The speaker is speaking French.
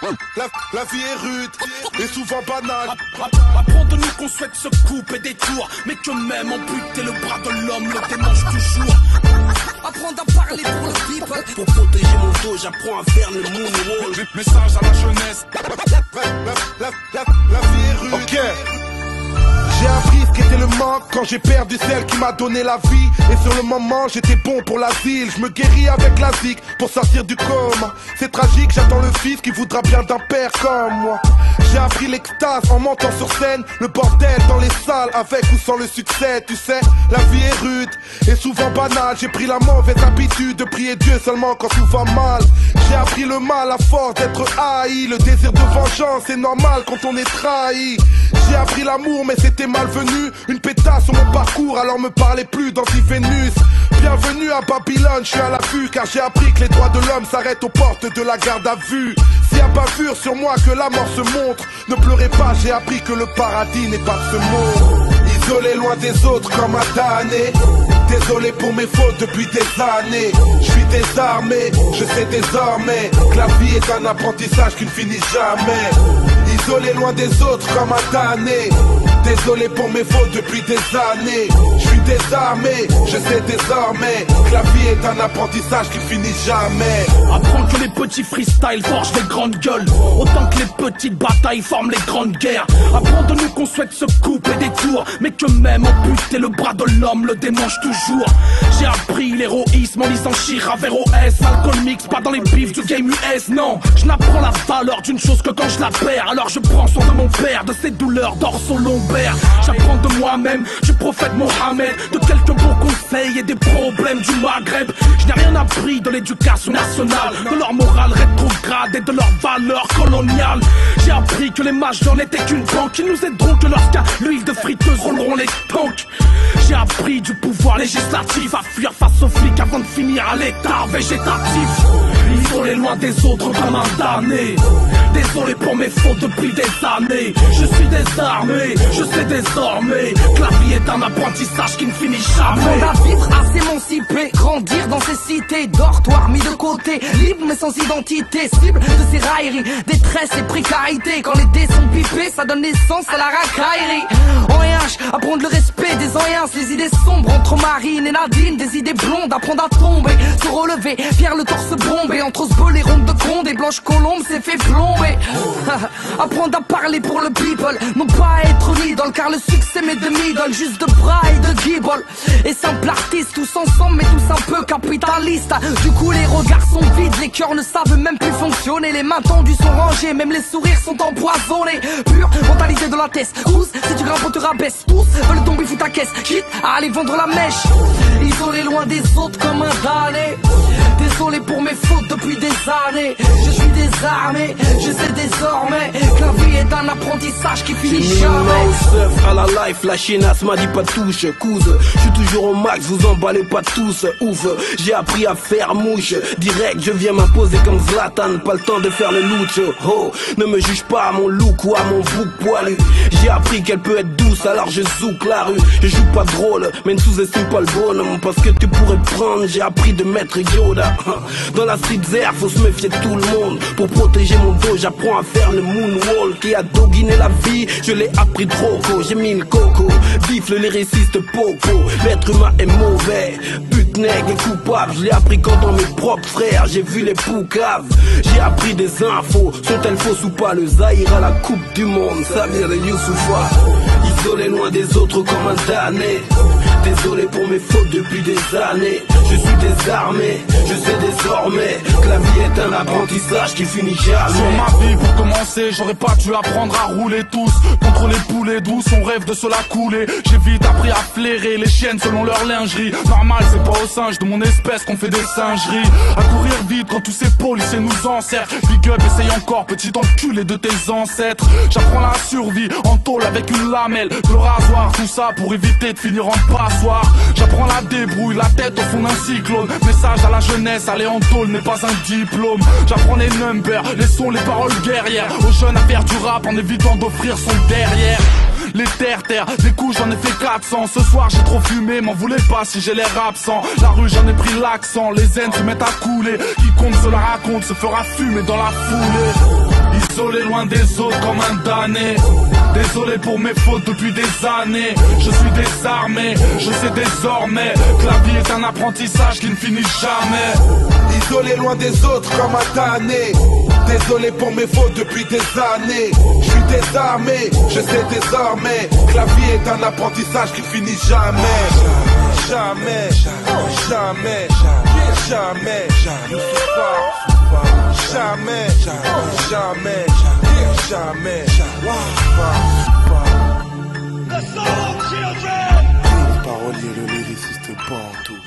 La vie est rude et souvent banale. Apprends de nous qu'on souhaite se couper des tours, mais que même amputer le bras de l'homme le démange toujours. Apprendre à parler pour le people. Pour protéger mon dos, j'apprends à faire le moonwalk. Message à la jeunesse. La vie est rude. Ok. J'ai appris ce qu'était le manque quand j'ai perdu celle qui m'a donné la vie. Et sur le moment j'étais bon pour l'asile. Je me guéris avec la zik pour sortir du coma. C'est tragique, j'attends le fils qui voudra bien d'un père comme moi. J'ai appris l'extase en montant sur scène. Le bordel dans les salles avec ou sans le succès. Tu sais, la vie est rude et souvent banale. J'ai pris la mauvaise habitude de prier Dieu seulement quand tout va mal. J'ai appris le mal à force d'être haï. Le désir de vengeance c'est normal quand on est trahi. J'ai appris l'amour mais c'était malvenu. Une pétasse sur mon parcours alors me parlez plus d'Antivénus. Bienvenue à Babylone, je suis à l'affût car j'ai appris que les droits de l'homme s'arrêtent aux portes de la garde à vue. S'il y a bavure sur moi que la mort se montre, ne pleurez pas, j'ai appris que le paradis n'est pas ce monde. Isolé loin des autres comme un damné. Désolé pour mes fautes depuis des années. Je suis désarmé, je sais désormais que la vie est un apprentissage qui ne finit jamais. Isolé loin des autres comme un damné. Désolé pour mes fautes depuis des années. Je suis désarmé, je sais désormais que la vie est un apprentissage qui finit jamais. Apprends que les petits freestyles forgent des grandes gueules, autant que les petites batailles forment les grandes guerres. Apprends de nous qu'on souhaite se couper des tours, mais que même amputer le bras de l'homme le démange toujours. J'ai appris l'héroïsme en lisant Chira vers OS. Alcool mix, pas dans les bifs du game US. Non, je n'apprends la valeur d'une chose que quand je la perds. Alors je prends soin de mon père, de ses douleurs dorsaux-lombaires. J'apprends de moi-même, du prophète Mohammed, de quelques bons conseils et des problèmes du Maghreb. Je n'ai rien appris de l'éducation nationale, de leur morale rétrograde et de leurs valeurs coloniales. J'ai appris que les majors n'étaient qu'une banque, ils nous aideront que lorsqu'à l'huile de friteuse rouleront les tanks. J'ai appris du pouvoir législatif à fuir face aux flics avant de finir à l'état végétatif. Isolé loin des autres comme un damné. Désolé pour mes fautes depuis des années. Je suis désarmé, je sais désormais que la vie est un apprentissage qui ne finit jamais. Apprendre à vivre, à s'émanciper, grandir dans ces cités, dortoirs mis de côté, libre mais sans identité, cible de ces railleries, détresse et précarité. Quand les dés sont pipés, ça donne naissance à la racaillerie. En RH, apprendre le respect des anciens, les idées sombres entre Marine et Nadine, des idées blondes, apprendre à tomber, se relever, fier le torse bombé, entre ce les rondes de Conde et Blanche Colombe s'est fait plomber. Apprendre à parler pour le people, non pas être une idole, car le succès m'est demi-idole, juste de bras et de guibole. Et simple artiste, tous ensemble mais tous un peu capitalistes. Du coup les regards sont vides, les cœurs ne savent même plus fonctionner. Les mains tendues sont rangées, même les sourires sont empoisonnés. Pure mentalité de la tête, tous, si tu grimpes on te rabaisse. Tous veulent tomber fous ta caisse, quitte à aller vendre la mèche. Isolé loin des autres comme un damné. Désolé pour mes fautes depuis des années. Je suis désarmé, je sais désormais que la vie est un apprentissage qui finit jamais. À la life, la chienasse m'a dit pas touche, couse. Je suis toujours au max, vous emballez pas tous, ouf. J'ai appris à faire mouche, direct je viens m'imposer comme Zlatan. Pas le temps de faire le lucho, oh. Ne me juge pas à mon look ou à mon bouc poilu. J'ai appris qu'elle peut être douce, alors je zouk la rue. Je joue pas drôle, mais ne sous-estime pas le bonhomme, parce que tu pourrais prendre. J'ai appris de mettre Yoda. Dans la street air, faut se méfier de tout le monde. Pour protéger mon dos, j'apprends à faire le moonwalk. Qui a doguiné la vie, je l'ai appris trop tôt. J'ai mis le coco, bif le lyriciste poco. L'être humain est mauvais, pute nègre et coupable. Je l'ai appris quand dans mes propres frères, j'ai vu les poucaves. J'ai appris des infos, sont-elles fausses ou pas? Le Zaïre à la coupe du monde, Samir et Youssoufa. Isolé loin des autres comme un damné. Désolé pour mes fautes depuis des années. Je suis désarmé, je sais désormais que la vie est un apprentissage qui finit jamais. Sur ma vie pour commencer, j'aurais pas dû apprendre à rouler tous. Contre les poulets douces, on rêve de se la couler. J'ai vite appris à flairer les chiennes selon leur lingerie. Normal, c'est pas aux singes de mon espèce qu'on fait des singeries. À courir vite quand tous ces policiers nous encerclent. Big up, essaye encore, petit enculé de tes ancêtres. J'apprends la survie en tôle avec une lamelle, le rasoir, tout ça pour éviter de finir en passoire. J'apprends la débrouille, la tête au fond d'un cyclone. Message à la jeunesse, aller en tôle n'est pas un diplôme. J'apprends les numbers, les sons, les paroles guerrières. Aux jeunes à faire du rap en évitant d'offrir son derrière. Les terres, des coups j'en ai fait 400. Ce soir j'ai trop fumé, m'en voulez pas si j'ai l'air absent. La rue j'en ai pris l'accent, les haines se mettent à couler. Quiconque se la raconte se fera fumer dans la foulée. Désolé loin des autres comme un damné. Désolé pour mes fautes depuis des années. Je suis désarmé, je sais désormais que la vie est un apprentissage qui ne finit jamais. Isolé loin des autres comme un damné. Désolé pour mes fautes depuis des années. Je suis désarmé, je sais désormais que la vie est un apprentissage qui finit jamais. Jamais, jamais, jamais, jamais, jamais, jamais, jamais. Le parolier, le lyriciste, partout.